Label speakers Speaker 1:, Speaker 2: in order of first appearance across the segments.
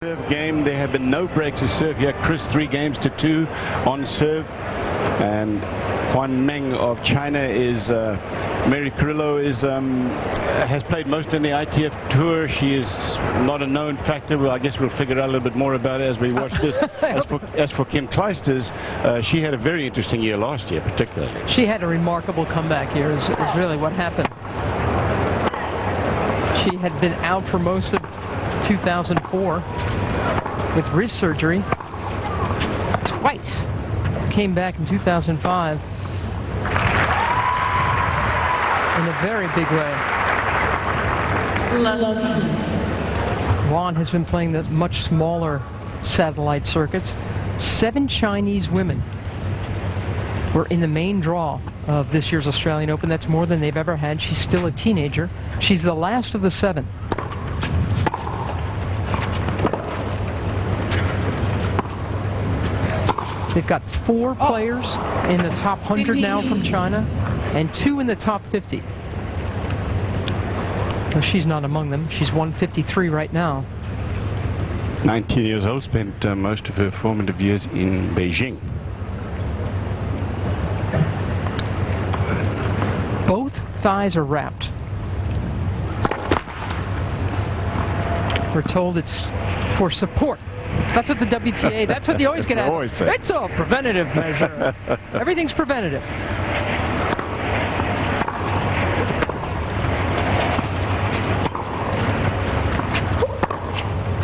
Speaker 1: Serve game. There have been no breaks of serve here. Chris 3 games to 2 on serve, and Huan Meng of China is Mary Carrillo is has played most in the ITF tour. She is not a known factor. Well, I guess we'll figure out a little bit more about it as we watch this. As for Kim Clijsters, she had a very interesting year last year, particularly.
Speaker 2: She had a remarkable comeback here. Is really what happened. She had been out for most of 2004 with wrist surgery twice. Came back in 2005 in a very big way. Yuan has been playing the much smaller satellite circuits. 7 Chinese women were in the main draw of this year's Australian Open. That's more than they've ever had. She's still a teenager. She's the last of the 7. They've got 4 players in the top 100 now from China, and 2 in the top 50. Well, she's not among them. She's 153 right now.
Speaker 1: 19 years old, spent most of her formative years in Beijing.
Speaker 2: Both thighs are wrapped. We're told it's for support. That's what the WTA, that's what they always get at. It's a preventative measure. Everything's preventative.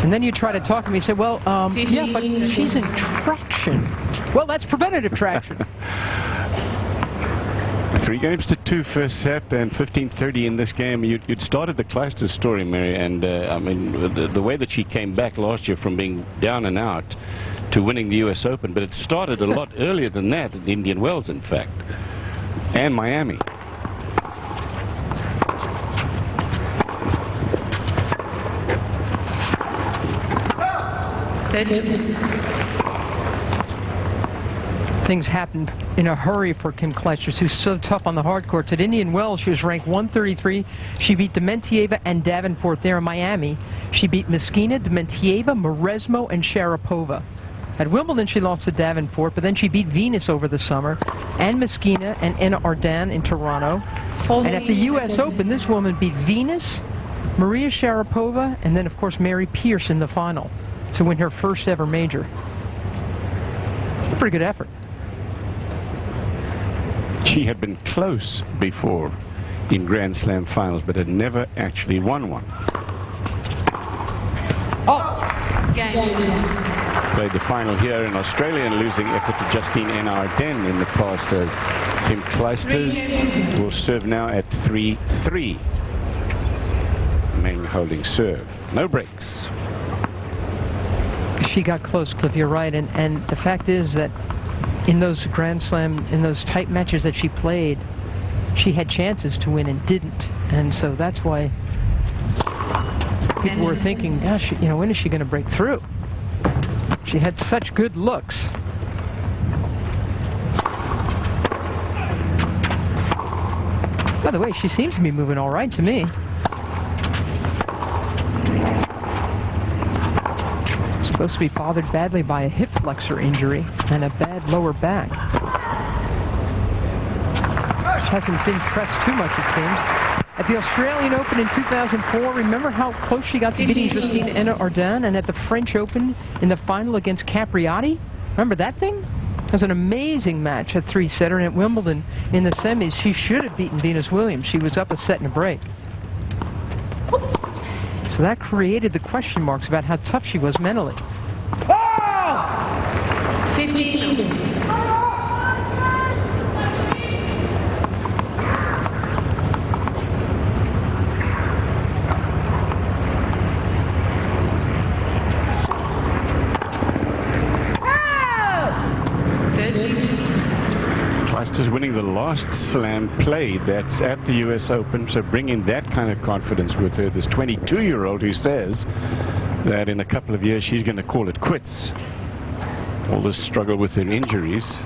Speaker 2: And then you try to talk to me and say, well, yeah, but she's in traction. Well, that's preventative traction.
Speaker 1: 3 games to 2 first set and 15-30 in this game. You'd started the Clijsters story, Mary, and I mean the way that she came back last year from being down and out to winning the US Open, but it started a lot earlier than that at Indian Wells, in fact, and Miami.
Speaker 2: Things happened in a hurry for Kim Clijsters, who's so tough on the hard courts. At Indian Wells, she was ranked 133. She beat Dementieva and Davenport there in Miami. She beat Meskina, Dementieva, Mauresmo, and Sharapova. At Wimbledon, she lost to Davenport, but then she beat Venus over the summer, and Meskina and Anna Ardan in Toronto. And at the US Open, this woman beat Venus, Maria Sharapova, and then, of course, Mary Pierce in the final to win her first ever major. A pretty good effort.
Speaker 1: She had been close before in Grand Slam finals, but had never actually won one. Played the final here in Australia in a losing effort to Justine N. Arden in the past, as Kim Clijsters will serve now at 3-3. Meng holding serve. No breaks.
Speaker 2: She got close, Cliff, you're right, and the fact is that in those Grand Slam, in those tight matches that she played, she had chances to win and didn't. And so that's why people were thinking, gosh, you know, when is she going to break through? She had such good looks. By the way, she seems to be moving all right to me. Supposed to be bothered badly by a hip flexor injury and a bad lower back. She hasn't been pressed too much, it seems. At the Australian Open in 2004, remember how close she got to beating Justine Anna Ardan? And at the French Open in the final against Capriati? Remember that thing? It was an amazing match, a 3-setter. And at Wimbledon in the semis, she should have beaten Venus Williams. She was up a set and a break. So that created the question marks about how tough she was mentally.
Speaker 3: 15.
Speaker 1: Clijsters winning the last slam played, that's at the US Open, so bringing that kind of confidence with her, this 22-year-old who says that in a couple of years she's going to call it quits. All this struggle with her injuries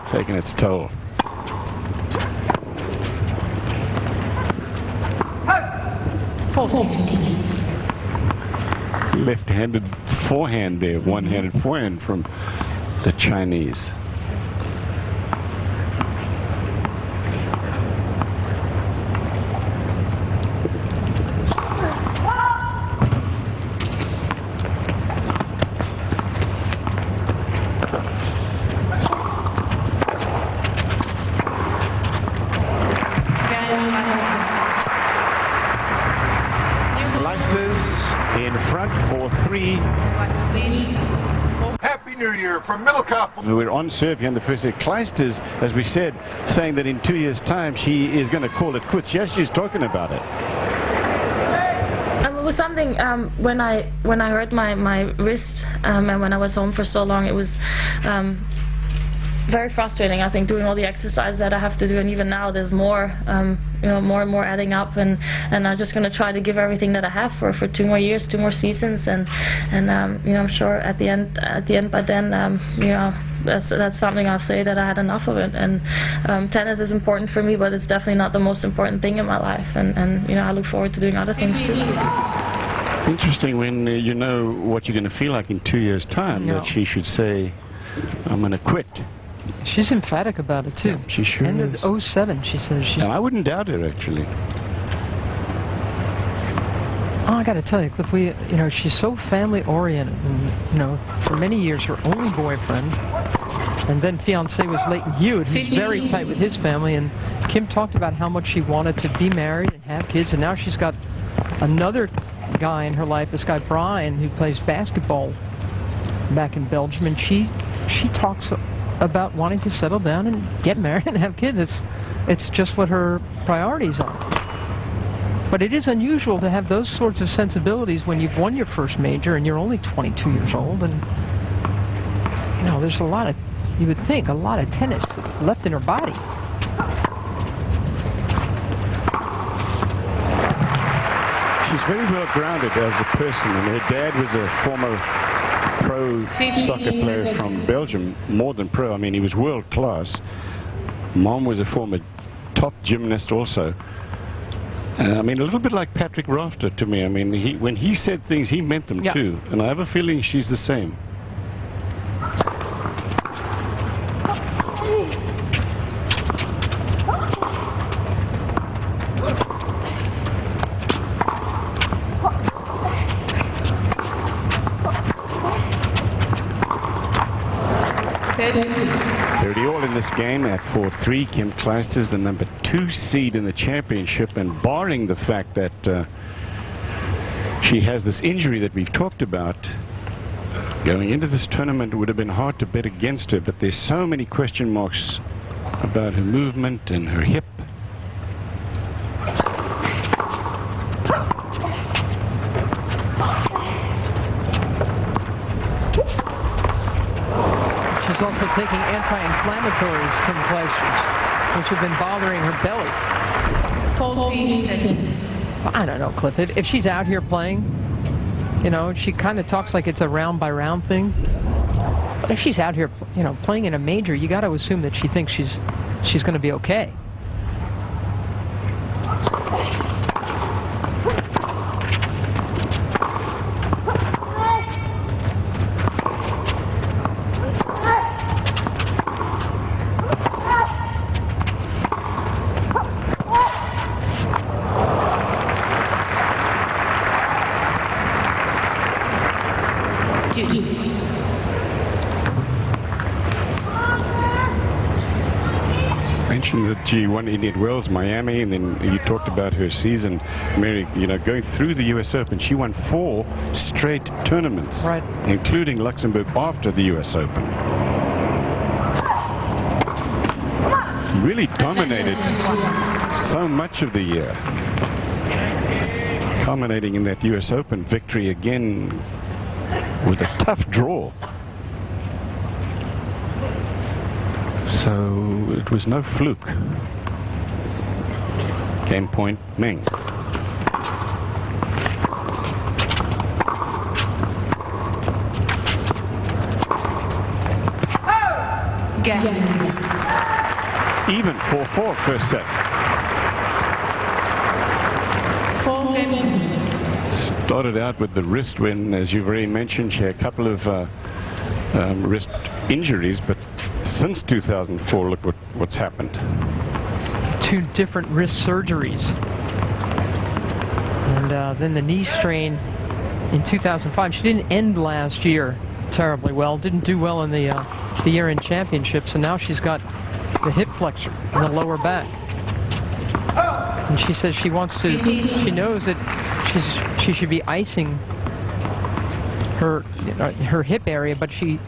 Speaker 1: taking its toll. left-handed forehand there, one-handed forehand from the Chinese. Clijsters in front for 3.
Speaker 4: Happy New Year from Middlecoff.
Speaker 1: We're on serve here in the first set. Clijsters, as we said, saying that in 2 years' time she is going to call it quits. Yes, she's talking about it.
Speaker 5: It was something when I hurt my wrist and when I was home for so long, it was very frustrating. I think doing all the exercises that I have to do, and even now there's more, more and more adding up, and I'm just going to try to give everything that I have for 2 more years, 2 more seasons, and I'm sure at the end by then, that's something I'll say that I had enough of it. And tennis is important for me, but it's definitely not the most important thing in my life, and I look forward to doing other things too.
Speaker 1: It's interesting when you know what you're going to feel like in 2 years' time, that she should say, I'm going to quit.
Speaker 2: She's emphatic about it too.
Speaker 1: Yeah, she sure
Speaker 2: End
Speaker 1: is.
Speaker 2: of 07, she says. She's
Speaker 1: And I wouldn't doubt her, actually.
Speaker 2: Oh, I got to tell you, Cliff, she's so family-oriented, and for many years her only boyfriend, and then fiancé was Leighton Hewitt, who's very tight with his family, and Kim talked about how much she wanted to be married and have kids, and now she's got another guy in her life, this guy Brian, who plays basketball back in Belgium, and she talks about wanting to settle down and get married and have kids. It's just what her priorities are. But it is unusual to have those sorts of sensibilities when you've won your first major and you're only 22 years old, and there's you would think a lot of tennis left in her body.
Speaker 1: She's very well grounded as a person, and her dad was a former pro soccer player from Belgium, more than pro. I mean, he was world class. Mom was a former top gymnast also. I mean, a little bit like Patrick Rafter to me. I mean, when he said things, he meant them too. And I have a feeling she's the same. All in this game at 4-3. Kim Clijsters, the number 2 seed in the championship, and barring the fact that she has this injury that we've talked about, going into this tournament, it would have been hard to bet against her, but there's so many question marks about her movement and her hip.
Speaker 2: She's also taking anti-inflammatories, Kim Clijsters, which have been bothering her belly.
Speaker 3: 14.
Speaker 2: I don't know, Cliff. If she's out here playing, she kind of talks like it's a round-by-round thing. But if she's out here, playing in a major, you got to assume that she thinks she's going to be okay.
Speaker 1: Mentioned that she won Indian Wells, Miami, and then you talked about her season, Mary, going through the US Open. She won 4 straight tournaments,
Speaker 2: right,
Speaker 1: including Luxembourg after the US Open. Really dominated so much of the year, culminating in that US Open victory again with a tough draw. So it was no fluke. Game point, Meng. Even 4-4 first set.
Speaker 3: 4 games.
Speaker 1: Started out with the wrist when, as you've already mentioned, she had a couple of wrist injuries, but since 2004, look what's happened.
Speaker 2: 2 different wrist surgeries. And then the knee strain in 2005. She didn't end last year terribly well, didn't do well in the year-end championships, and now she's got the hip flexor in the lower back. And she says she wants to, she knows that she should be icing her hip area, but she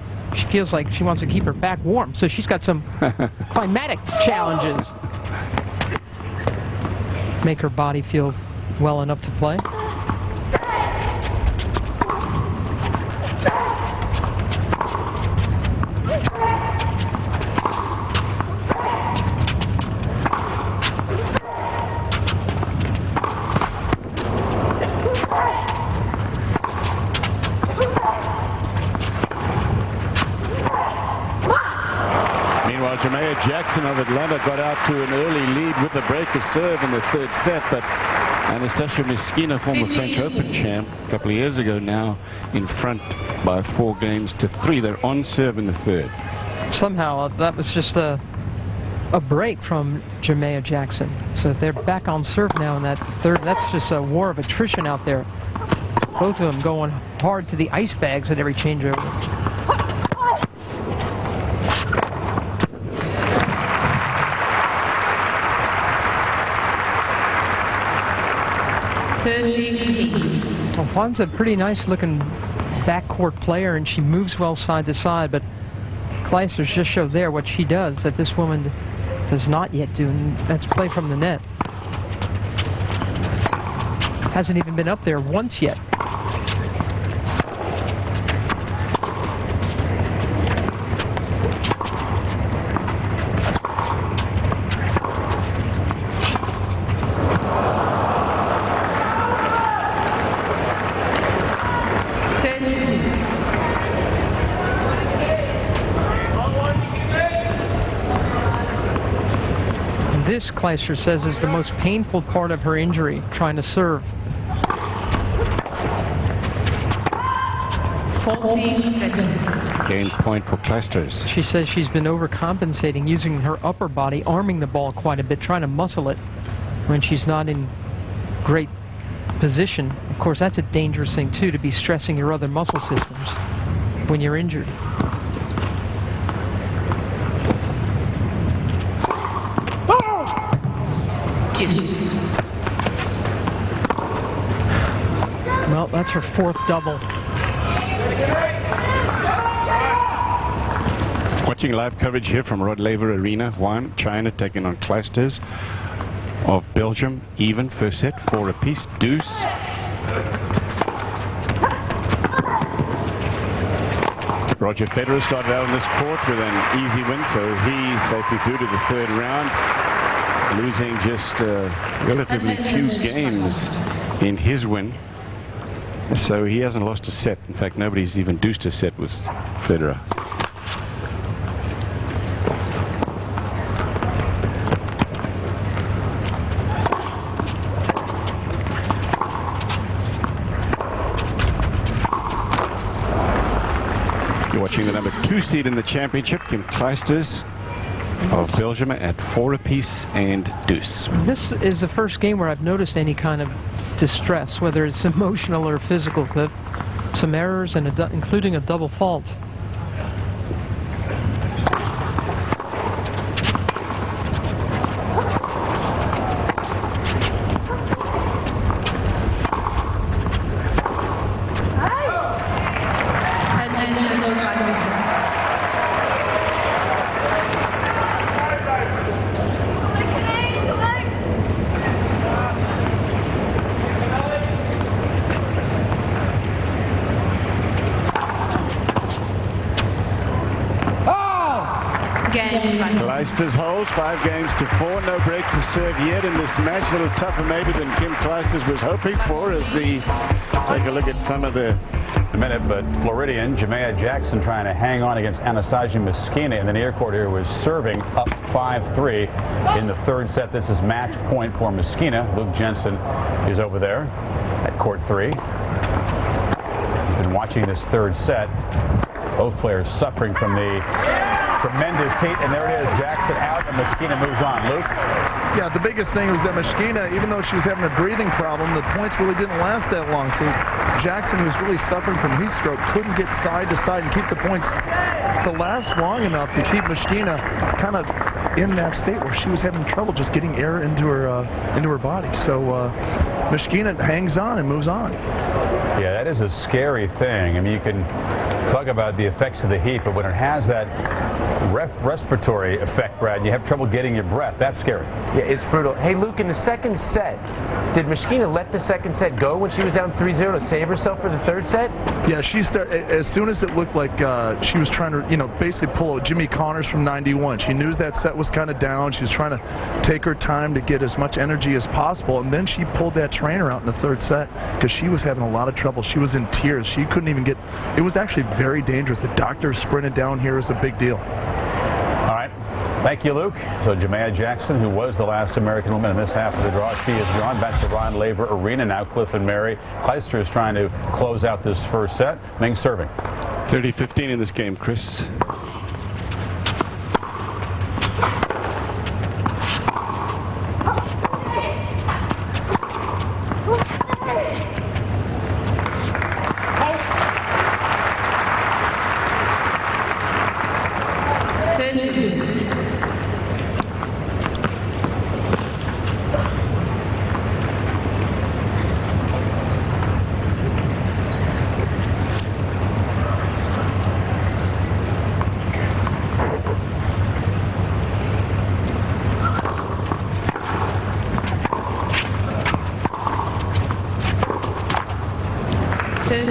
Speaker 2: feels like she wants to keep her back warm. So she's got some climatic challenges. Make her body feel well enough to play.
Speaker 1: Jackson of Atlanta got out to an early lead with the breaker serve in the 3rd set, but Anastasia Meskina, former French Open champ, a couple of years ago now, in front by 4 games to 3. They're on serve in the 3rd.
Speaker 2: Somehow that was just a break from Jamea Jackson. So they're back on serve now in that 3rd. That's just a war of attrition out there. Both of them going hard to the ice bags at every changeover. Well, Juan's a pretty nice looking backcourt player, and she moves well side to side, but Clijsters just showed there what she does that this woman does not yet do, and that's play from the net. Hasn't even been up there once yet. This, Clijsters says, is the most painful part of her injury, trying to serve.
Speaker 3: 14-13.
Speaker 1: Game point for Clijsters.
Speaker 2: She says she's been overcompensating, using her upper body, arming the ball quite a bit, trying to muscle it when she's not in great position. Of course, that's a dangerous thing, too, to be stressing your other muscle systems when you're injured. Well, that's her 4th double.
Speaker 1: Watching live coverage here from Rod Laver Arena. Juan, China taking on Clijsters of Belgium. Even first set, 4 apiece. Deuce. Roger Federer started out on this court with an easy win, so he safely through to the 3rd round, losing just relatively few games in his win. So he hasn't lost a set. In fact, nobody's even deuced a set with Federer. You're watching the number 2 seed in the championship, Kim Clijsters of Belgium, at 4 apiece and deuce.
Speaker 2: This is the first game where I've noticed any kind of distress, whether it's emotional or physical, Cliff. Some errors, and including a double fault.
Speaker 1: Clijsters holds 5 games to 4. No breaks to serve yet in this match. A little tougher maybe than Kim Clijsters was hoping for as we take a look at some of the
Speaker 6: minute, but Floridian Jamea Jackson trying to hang on against Anastasia Meskina in the near court here, was serving up 5-3 in the 3rd set. This is match point for Meskina. Luke Jensen is over there at court 3. watching this third set. Both players suffering from the tremendous heat, and there it is, Jackson out, and Meskina moves on. Luke?
Speaker 7: Yeah, the biggest thing was that Meskina, even though she was having a breathing problem, the points really didn't last that long. So Jackson, who was really suffering from heat stroke, couldn't get side to side and keep the points to last long enough to keep Meskina kind of in that state where she was having trouble just getting air into her body. So Meskina hangs on and moves on.
Speaker 6: Yeah, that is a scary thing. I mean, you can talk about the effects of the heat, but when it has that respiratory effect, Brad, you have trouble getting your breath. That's scary.
Speaker 8: Yeah, it's brutal. Hey, Luke, in the second set, did Meskina let the second set go when she was down 3-0 to save herself for the third set?
Speaker 7: Yeah, she started as soon as it looked like she was trying to, basically pull out Jimmy Connors from 91. She knew that set was kind of down. She was trying to take her time to get as much energy as possible, and then she pulled that trainer out in the third set because she was having a lot of trouble. She was in tears. She couldn't even get. It was actually very dangerous. The doctor sprinted down here is a big deal.
Speaker 6: All right. Thank you, Luke. So Jemaya Jackson, who was the last American woman in this half of the draw, she has gone back to Ron Laver Arena. Now Cliff and Mary Clijsters is trying to close out this first set. Meng serving.
Speaker 1: 30-15 in this game, Chris.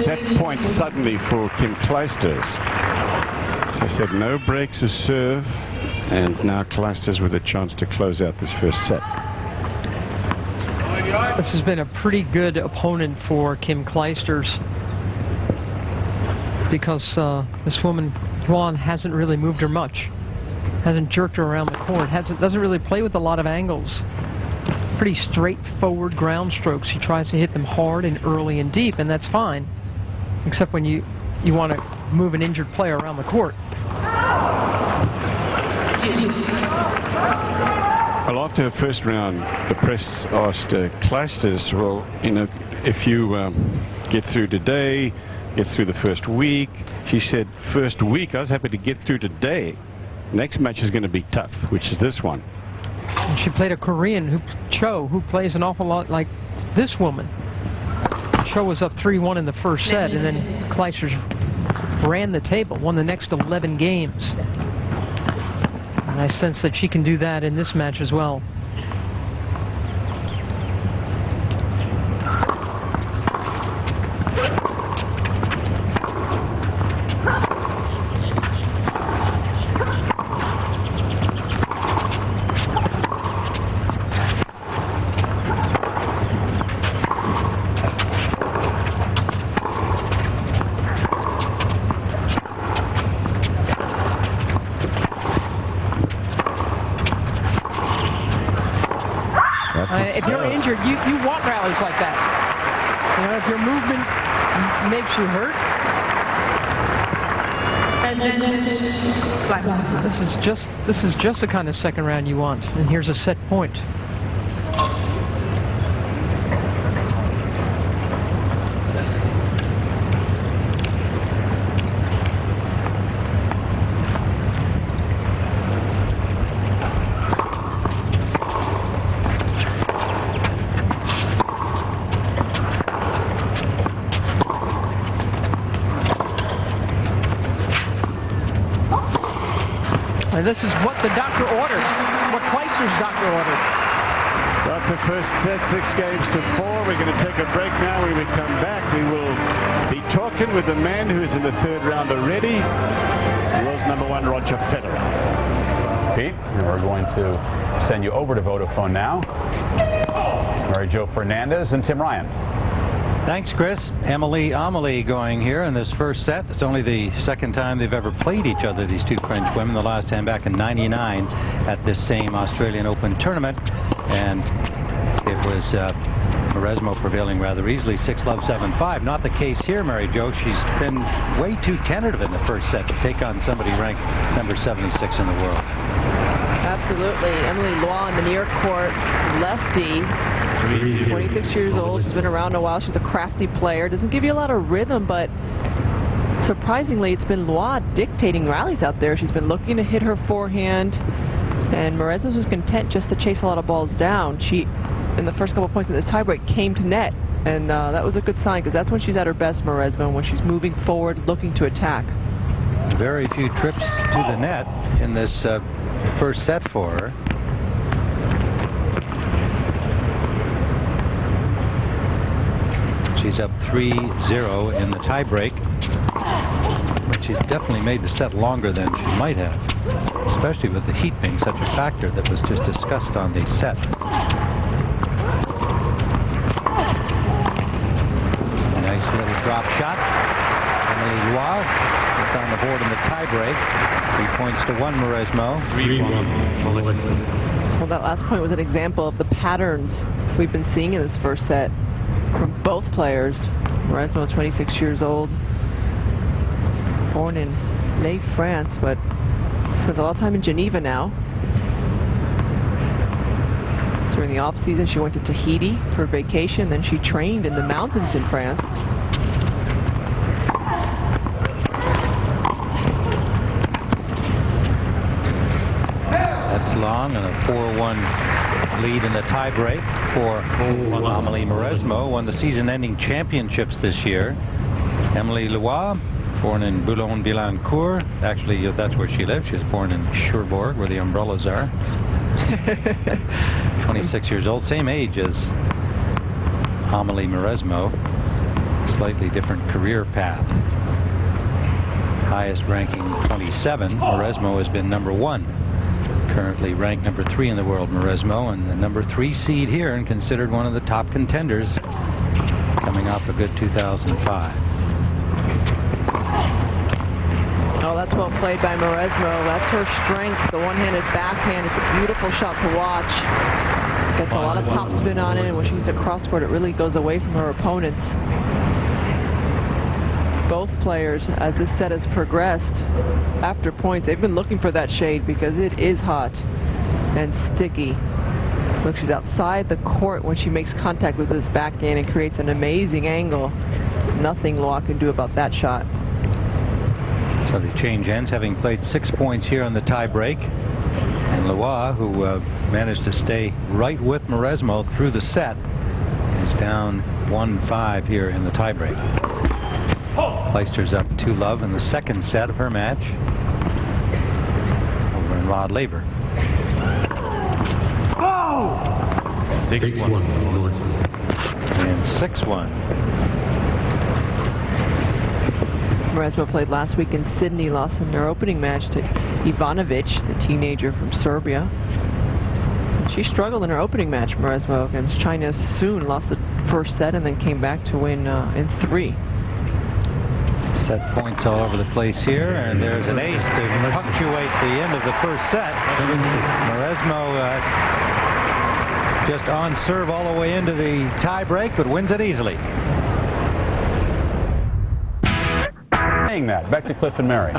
Speaker 1: Set point suddenly for Kim Clijsters. So I said no breaks of serve, and now Clijsters with a chance to close out this first set.
Speaker 2: This has been a pretty good opponent for Kim Clijsters because this woman, Yuan, hasn't really moved her much. Hasn't jerked her around the court. Doesn't really play with a lot of angles. Pretty straightforward ground strokes. She tries to hit them hard and early and deep, and that's fine, except when you want to move an injured player around the court.
Speaker 1: Well, after her first round, the press asked Clijsters, well, if you get through today, get through the first week. She said, first week, I was happy to get through today. Next match is going to be tough, which is this one.
Speaker 2: And she played a Korean, Cho, who plays an awful lot like this woman. Cho was up 3-1 in the first set, and then Clijsters ran the table, won the next 11 games. And I sense that she can do that in this match as well. If you're injured, you want rallies like that. If your movement makes you hurt.
Speaker 3: And then
Speaker 2: This is just the kind of second round you want. And here's a set point. And this is what the doctor ordered, what Clijsters' doctor ordered.
Speaker 1: Got the first set, 6-4. We're going to take a break now. When we come back, we will be talking with the man who is in the third round already, world's #1, Roger Federer.
Speaker 6: Pete, we're going to send you over to Vodafone now. Mary Jo Fernandez and Tim Ryan.
Speaker 9: Thanks, Chris. Emily Amelie going here in this first set. It's only the second time they've ever played each other, these two French women. The last time back in '99 at this same Australian Open tournament. And it was Mauresmo prevailing rather easily, 6-love, 7-5. Not the case here, Mary Jo. She's been way too tentative in the first set to take on somebody ranked number 76 in the world.
Speaker 10: Absolutely. Emily Luan, the New York court lefty, 26 years old. She's been around a while. She's a crafty player. Doesn't give you a lot of rhythm, but surprisingly, it's been Luan dictating rallies out there. She's been looking to hit her forehand, and Mauresmo was content just to chase a lot of balls down. She, in the first couple of points in this tiebreak, came to net, and that was a good sign because that's when she's at her best, Mauresmo, when she's moving forward, looking to attack.
Speaker 9: Very few trips to the net in this first set for her. She's up 3-0 in the tiebreak, but she's definitely made the set longer than she might have, especially with the heat being such a factor that was just discussed on the set. Nice little drop shot. Emily Luan gets on the board in the tiebreak. 3 points to 1, Mauresmo.
Speaker 10: 3-1. Well, that last point was an example of the patterns we've been seeing in this first set from both players. Mauresmo, 26 years old, born in late France, but spends a lot of time in Geneva now. During the off-season, she went to Tahiti for vacation, then she trained in the mountains in France.
Speaker 9: That's long, and a 4-1 lead in the tiebreak for Amélie Mauresmo. Won the season-ending championships this year. Emily Luan, born in Boulogne-Billancourt. Actually, that's where she lives. She was born in Cherbourg, where the umbrellas are. 26 years old, same age as Amélie Mauresmo. Slightly different career path. Highest ranking 27. Mauresmo has been number 1. Currently ranked number 3 in the world, Mauresmo, and the number 3 seed here, and considered one of the top contenders, coming off a good 2005.
Speaker 10: Oh, that's well played by Mauresmo. That's her strength, the one-handed backhand. It's a beautiful shot to watch. Gets a lot of topspin on it, and when she hits a cross-court, it really goes away from her opponents. Both players, as this set has progressed, after points, they've been looking for that shade because it is hot and sticky. Look, she's outside the court when she makes contact with this backhand and creates an amazing angle. Nothing Luan can do about that shot.
Speaker 9: So the change ends, having played 6 points here on the tiebreak. And Luan, who managed to stay right with Mauresmo through the set, is down 1-5 here in the tiebreak. Clijsters up 2-love in the second set of her match over in Rod Laver.
Speaker 11: 6-1.
Speaker 9: And 6-1.
Speaker 10: Mauresmo played last week in Sydney, lost in their opening match to Ivanovic, the teenager from Serbia. She struggled in her opening match, Mauresmo, against China Soon, lost the first set and then came back to win in 3.
Speaker 9: Set points all over the place here, and there's an ace to punctuate the end of the first set. Mauresmo just on serve all the way into the tie break, but wins it easily.
Speaker 6: Saying that, back to Cliff and Mary.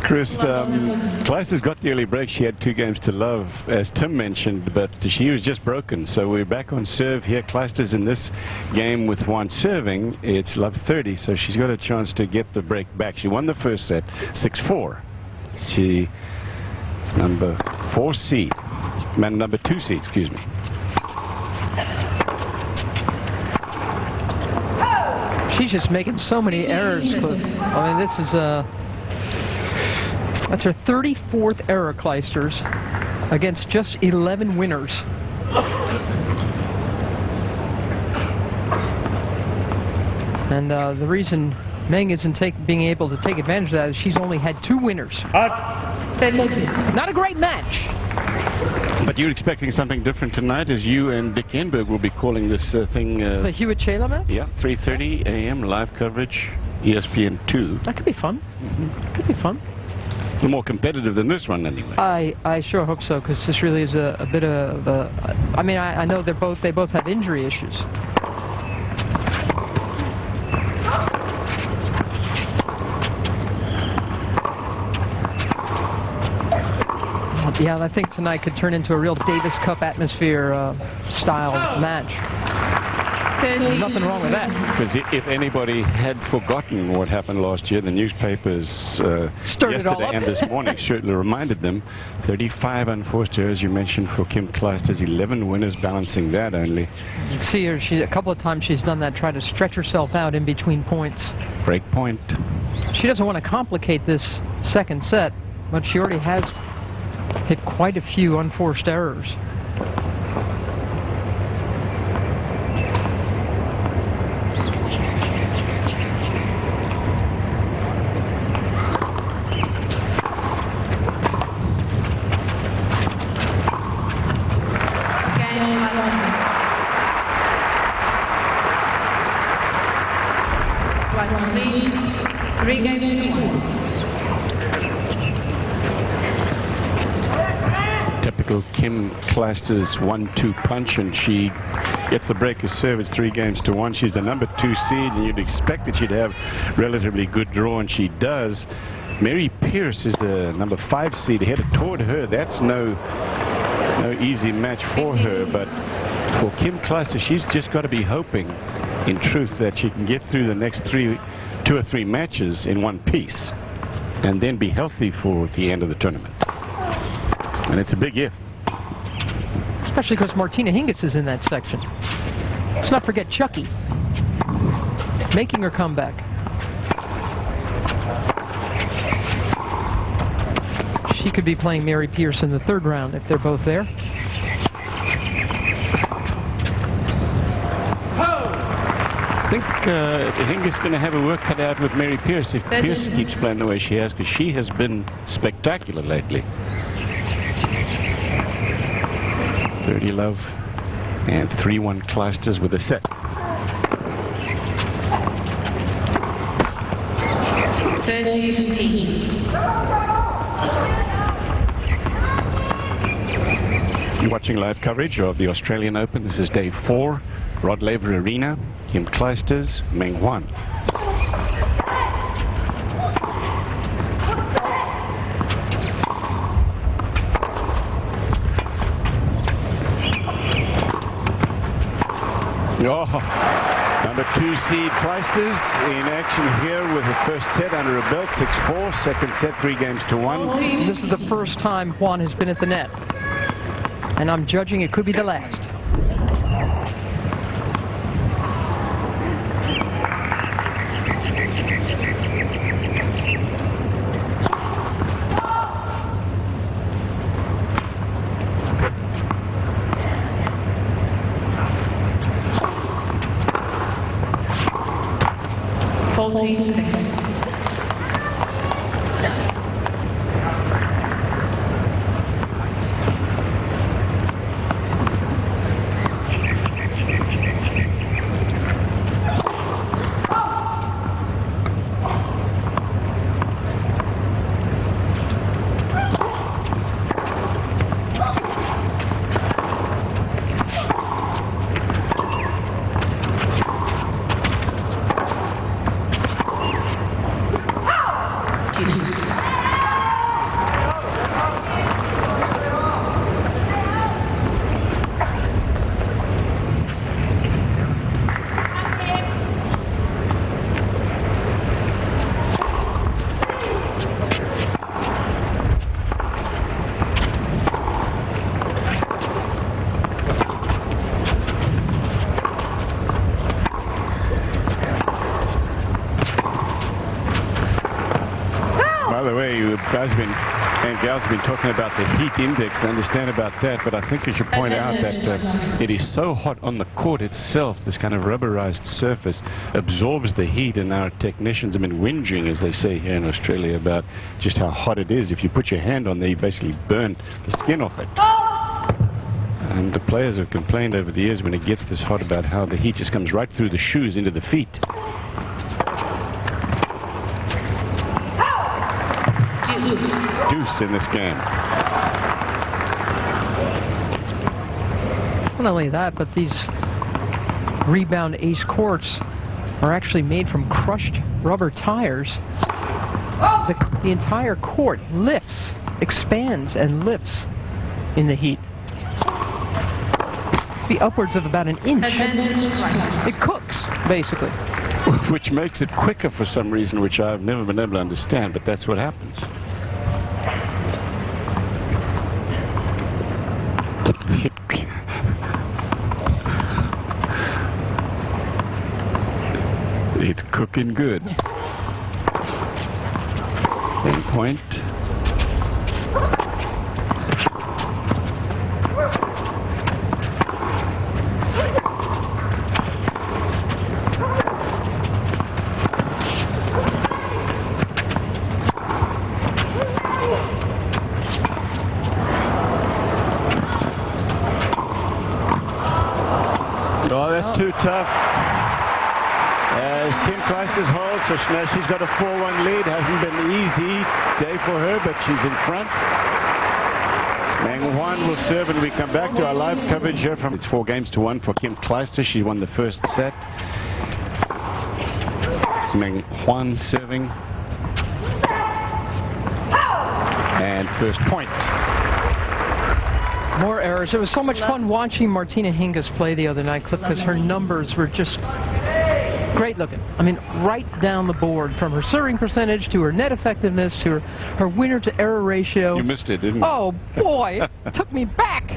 Speaker 1: Chris, Clijsters got the early break. She had 2 games to love, as Tim mentioned, but she was just broken. So we're back on serve here. Clijsters in this game with one serving. It's love 30, so she's got a chance to get the break back. She won the first set, 6-4. She number 4 seed, number 2 seed, excuse me.
Speaker 2: She's just making so many errors, Cliff. I mean, this is that's her 34th error, Clijsters, against just 11 winners. And the reason Meng isn't being able to take advantage of that is she's only had 2 winners. Not a great match.
Speaker 1: But you're expecting something different tonight, as you and Dick Enberg will be calling this thing.
Speaker 2: The Hewitt-Chayla match?
Speaker 1: Yeah, 3:30 a.m. live coverage, ESPN2.
Speaker 2: That could be fun. Could be fun.
Speaker 1: little more competitive than this one, anyway.
Speaker 2: I sure hope so, because this really is a bit of I mean, I know they both have injury issues. Yeah, I think tonight could turn into a real Davis Cup atmosphere style match. There's nothing wrong with that.
Speaker 1: Because if anybody had forgotten what happened last year, the newspapers yesterday and this morning certainly reminded them. 35 unforced errors, you mentioned, for Kim Clijsters, 11 winners, balancing that only.
Speaker 2: You can see her, a couple of times she's done that, try to stretch herself out in between points.
Speaker 1: Break point.
Speaker 2: She doesn't want to complicate this second set, but she already has hit quite a few unforced errors.
Speaker 3: Clijsters leads 3 games to 1.
Speaker 1: Typical Kim Clijsters 1-2 punch, and she gets the breaker's serve. It's 3 games to 1. She's the number 2 seed, and you'd expect that she'd have relatively good draw, and she does. Mary Pierce is the number 5 seed headed toward her. That's no easy match for her, but for Kim Clijsters, she's just got to be hoping, in truth, that she can get through the next 2 or 3 matches in one piece, and then be healthy for the end of the tournament. And it's a big if.
Speaker 2: Especially because Martina Hingis is in that section. Let's not forget Chucky making her comeback. She could be playing Mary Pierce in the 3rd round if they're both there.
Speaker 1: I think Hingis is going to have a work cut out with Mary Pierce if Pierce keeps playing the way she has, because she has been spectacular lately. 30 love and 3-1 Clijsters with a set.
Speaker 3: 30-15.
Speaker 1: You're watching live coverage of the Australian Open. This is day 4, Rod Laver Arena. Kim Clijsters, Meng Yuan. Oh, number 2 seed Clijsters in action here with her first set under her belt, 6-4. Second set, 3 games to 1.
Speaker 2: This is the first time Juan has been at the net, and I'm judging it could be the last.
Speaker 1: Guys and gals have been talking about the heat index. I understand about that, but I think I should point out that it is so hot on the court itself. This kind of rubberized surface absorbs the heat, and our technicians have been whinging, as they say here in Australia, about just how hot it is. If you put your hand on there, you basically burn the skin off it. And the players have complained over the years when it gets this hot about how the heat just comes right through the shoes into the feet. deuce in this game.
Speaker 2: Not only that, but these rebound ace courts are actually made from crushed rubber tires. The entire court lifts, expands, and lifts in the heat. Be upwards of about an inch. It cooks, basically.
Speaker 1: Which makes it quicker for some reason, which I've never been able to understand, but that's what happens. It's cooking good. End point. Oh, that's too tough. As Kim Clijsters holds, so now she's got a 4-1 lead. Hasn't been an easy day for her, but she's in front. Meng Yuan will serve, and we come back to our live coverage here from. It's 4-1 for Kim Clijsters. She won the first set. It's Meng Yuan serving. And first point.
Speaker 2: More errors. It was so much fun watching Martina Hingis play the other night, Cliff, because her numbers were just great looking. I mean, right down the board, from her serving percentage to her net effectiveness to her winner to error ratio.
Speaker 1: You missed it, didn't you?
Speaker 2: Oh boy, it took me back.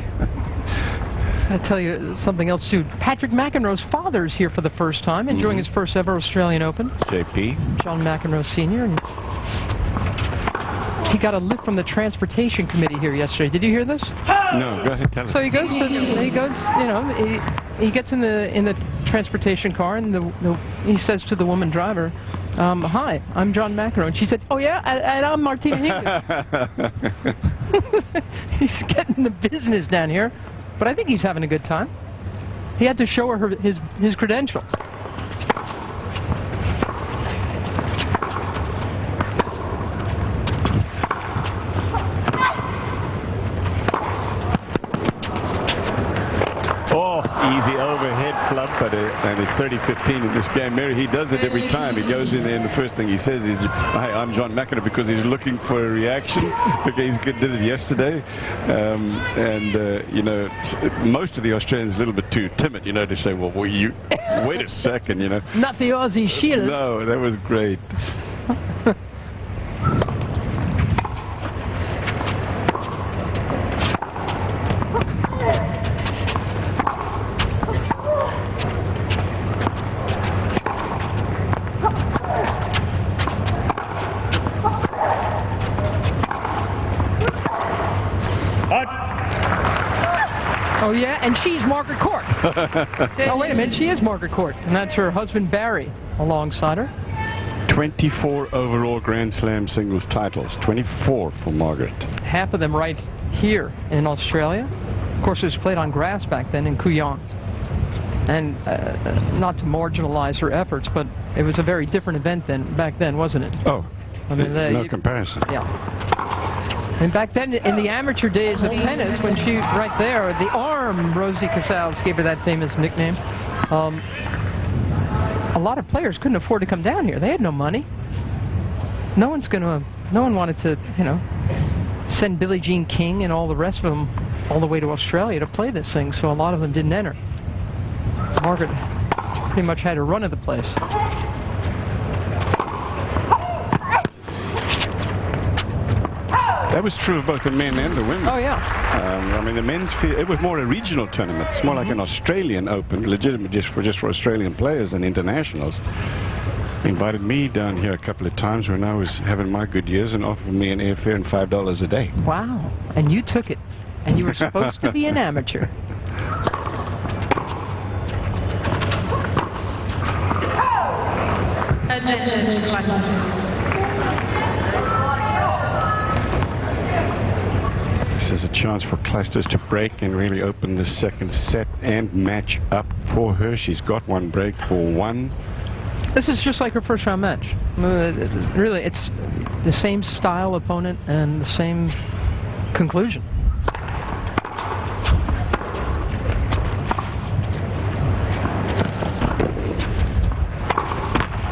Speaker 2: I'll tell you something else too. Patrick McEnroe's father's here for the first time, enjoying his first ever Australian Open.
Speaker 1: JP.
Speaker 2: John McEnroe Sr. And he got a lift from the transportation committee here yesterday. Did you hear this?
Speaker 1: No, go ahead, tell us.
Speaker 2: So he goes, he gets in the transportation car, and he says to the woman driver, "Hi, I'm John McEnroe." And she said, "Oh yeah, and I'm Martina Hingis." He's getting the business down here, but I think he's having a good time. He had to show her his credentials.
Speaker 1: Easy overhead flub, and it's 30-15 in this game. Mary, he does it every time. He goes in there, and the first thing he says is, "Hi, I'm John McEnroe," because he's looking for a reaction. Because he did it yesterday, most of the Australians are a little bit too timid, to say, "Well, you wait a second,"
Speaker 2: Not the Aussie Shield.
Speaker 1: No, that was great.
Speaker 2: Oh, yeah, and she's Margaret Court. Oh, wait a minute, she is Margaret Court. And that's her husband, Barry, alongside her.
Speaker 1: 24 overall Grand Slam singles titles. 24 for Margaret.
Speaker 2: Half of them right here in Australia. Of course, it was played on grass back then in Kooyong. And not to marginalize her efforts, but it was a very different event back then, wasn't it?
Speaker 1: Oh, I mean, no comparison.
Speaker 2: Yeah. And back then, in the amateur days of tennis, when she, right there, the arm, Rosie Casals gave her that famous nickname. A lot of players couldn't afford to come down here. They had no money. No one wanted to, send Billie Jean King and all the rest of them all the way to Australia to play this thing. So a lot of them didn't enter. Margaret pretty much had a run of the place.
Speaker 1: That was true of both the men and the women.
Speaker 2: Oh, yeah.
Speaker 1: I mean, the men's field, it was more a regional tournament. It's more like an Australian Open, legitimate just for Australian players and internationals. They invited me down here a couple of times when I was having my good years and offered me an airfare and $5 a day.
Speaker 2: Wow. And you took it. And you were supposed to be an amateur.
Speaker 1: This is a chance for Clijsters to break and really open the second set and match up for her. She's got one break for one.
Speaker 2: This is just like her first round match. Really, it's the same style opponent and the same conclusion.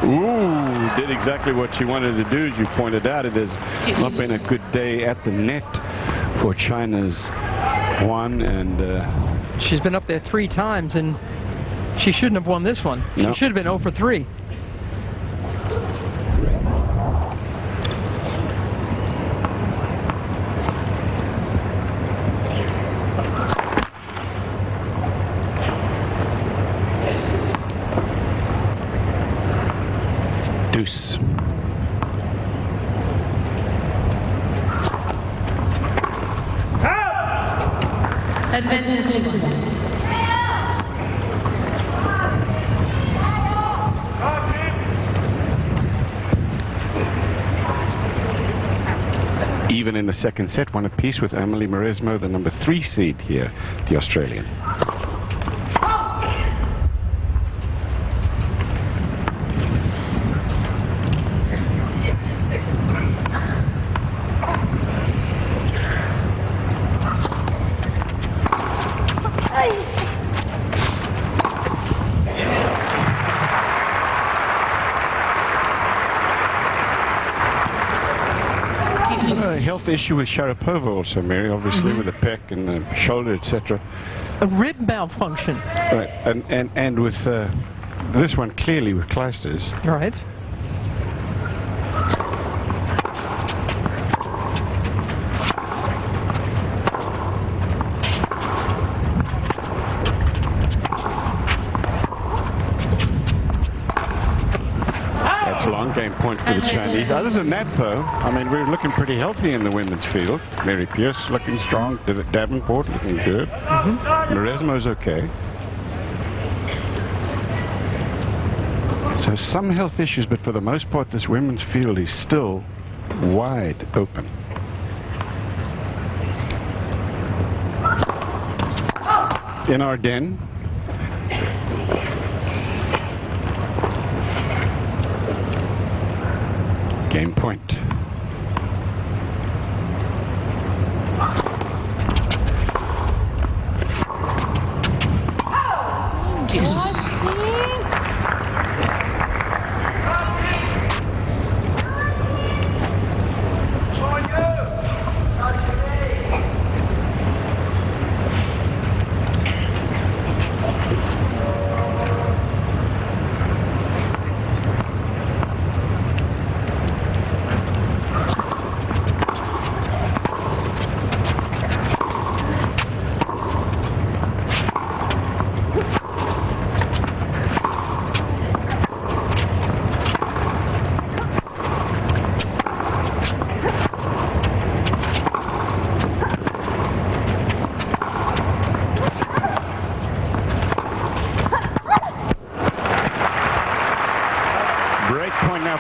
Speaker 1: Ooh, did exactly what she wanted to do, as you pointed out. It has not been a good day at the net for China's Yuan, and
Speaker 2: she's been up there 3 times, and she shouldn't have won this one. She should have been 0 for 3.
Speaker 1: Deuce.
Speaker 3: Advantage.
Speaker 1: Even in the second set, one apiece with Emily Mauresmo, the number 3 seed here, the Australian. Health issue with Sharapova also, Mary, obviously, with the pec and the shoulder, etc.
Speaker 2: A rib malfunction.
Speaker 1: Right, and with this one clearly with Clijsters.
Speaker 2: Right.
Speaker 1: Long game point for the Chinese. Other than that, though, I mean, we're looking pretty healthy in the women's field. Mary Pierce looking strong. Davenport looking good. Mauresmo's okay. So some health issues, but for the most part, this women's field is still wide open. In Ardennes. Game point.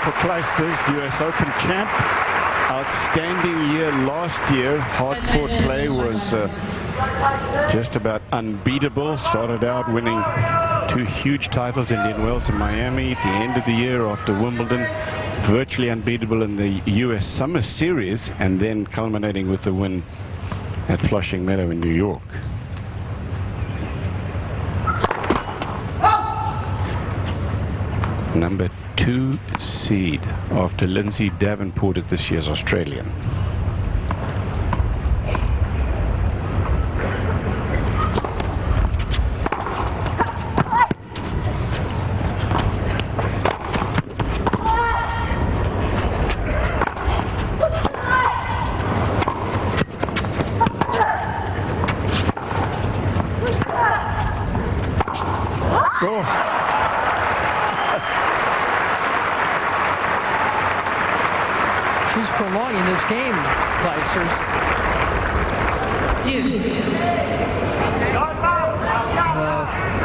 Speaker 1: For Clijsters, US Open champ. Outstanding year last year. Hard court play was just about unbeatable. Started out winning 2 huge titles, Indian Wells and Miami. At the end of the year after Wimbledon, virtually unbeatable in the US Summer Series, and then culminating with the win at Flushing Meadow in New York. Number 2 seed after Lindsay Davenport at this year's Australian.
Speaker 2: She's prolonging this game, Clijsters.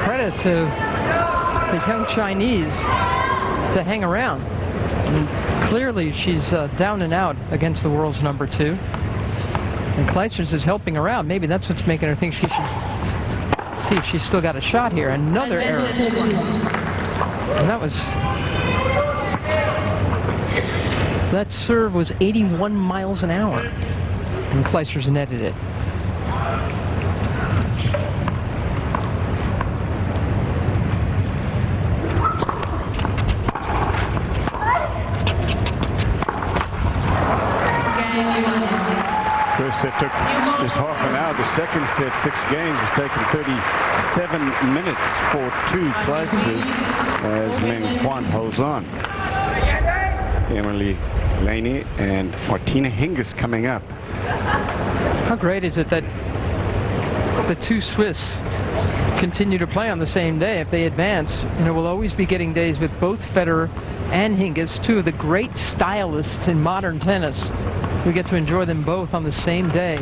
Speaker 2: Credit to the young Chinese to hang around. And clearly, she's down and out against the world's number 2. And Clijsters is helping her out. Maybe that's what's making her think she should see if she's still got a shot here. Another error. And that was That serve was 81 miles an hour, and Clijsters netted it.
Speaker 1: First set took just half an hour. The second set, 6 games, has taken 37 minutes for 2 Clijsters as Meng Yuan holds on. Emily Laney and Martina Hingis coming up.
Speaker 2: How great is it that the two Swiss continue to play on the same day? If they advance, we'll always be getting days with both Federer and Hingis, two of the great stylists in modern tennis. We get to enjoy them both on the same day.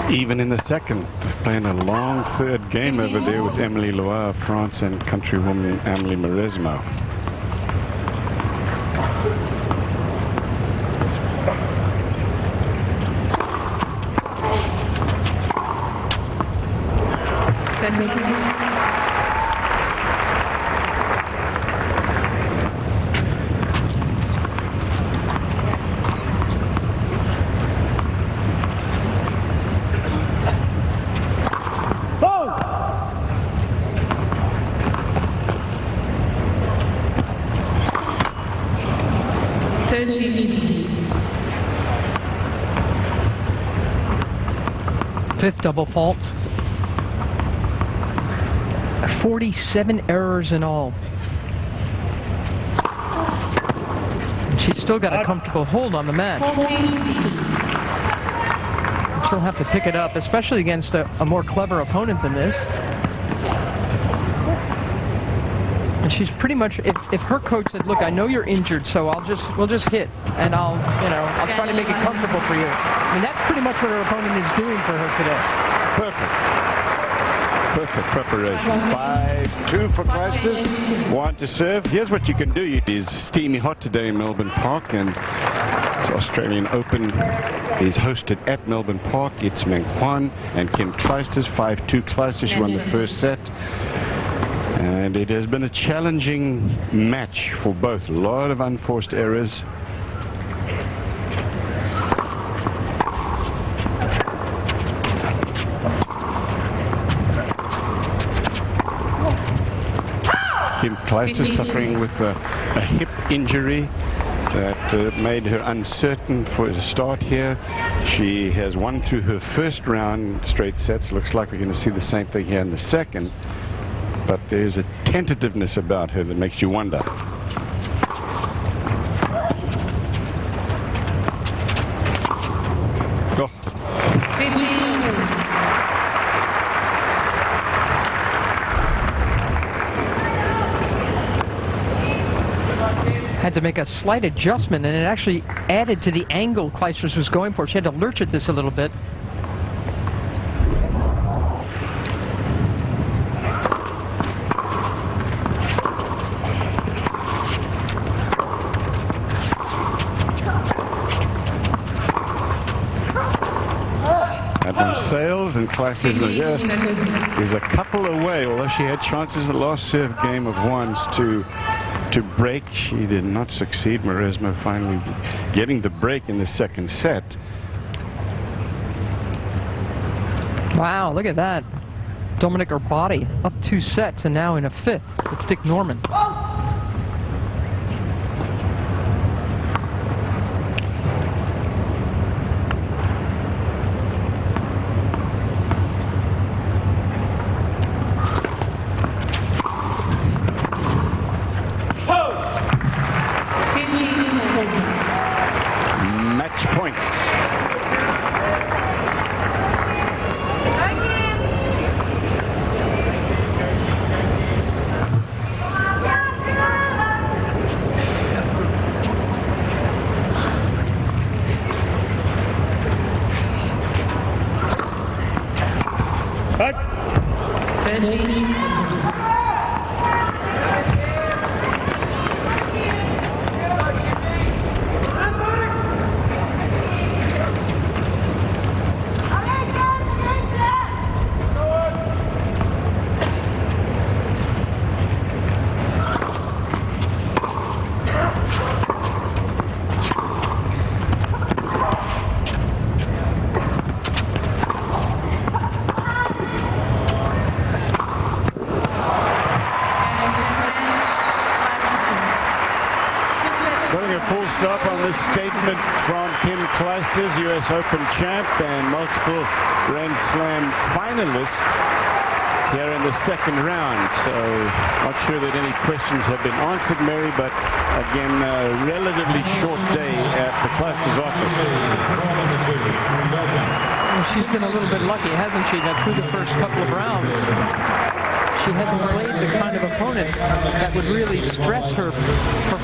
Speaker 1: Even in the second, playing a long third game over there with Emily Loire of France and countrywoman Amelie Mauresmo.
Speaker 2: Fifth double fault. 47 errors in all. She's still got a comfortable hold on the match. She'll have to pick it up, especially against a more clever opponent than this. And she's pretty much, if her coach said, look, I know you're injured, so we'll just hit, and I'll try to make it comfortable for you. I mean, that's pretty much what her opponent is doing for her today.
Speaker 1: Perfect preparation. 5-2 for Clijsters. 1 to serve. Here's what you can do. It is steamy hot today in Melbourne Park, and the Australian Open is hosted at Melbourne Park. It's Meng Yuan and Kim Clijsters. 5-2 Clijsters. She won the first set. And it has been a challenging match for both. A lot of unforced errors. Kim Clijsters suffering with a hip injury that made her uncertain for the start here. She has won through her first round straight sets. Looks like we're going to see the same thing here in the second. But there's a tentativeness about her that makes you wonder. Go.
Speaker 2: Had to make a slight adjustment, and it actually added to the angle Clijsters was going for. She had to lurch at this a little bit.
Speaker 1: Sails, and Clijsters is a couple away, although she had chances in the last serve game of ones to break. She did not succeed. Mauresmo finally getting the break in the second set.
Speaker 2: Wow, look at that. Dominic Erbati up 2 sets and now in a 5th with Dick Norman.
Speaker 1: stop on this statement from Kim Clijsters, U.S. Open champ and multiple Grand Slam finalist here in the second round. So not sure that any questions have been answered, Mary, but again, a relatively short day at the Clijsters office.
Speaker 2: Well, she's been a little bit lucky, hasn't she, that through the first couple of rounds, she hasn't played the kind of opponent that would really stress her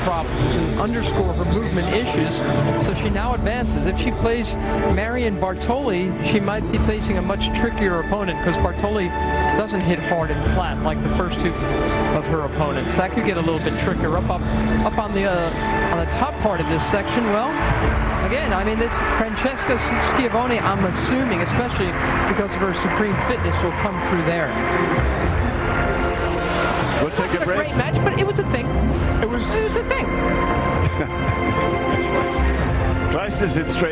Speaker 2: problems and underscore her movement issues. So she now advances. If she plays Marion Bartoli, she might be facing a much trickier opponent because Bartoli doesn't hit hard and flat like the first two of her opponents. That could get a little bit trickier. Up on the top part of this section, well, again, I mean, this Francesca Schiavone, I'm assuming, especially because of her supreme fitness, will come through there.
Speaker 1: We'll take a break.
Speaker 2: Great match, but it was a thing. It was a thing.
Speaker 1: Clijsters hit straight.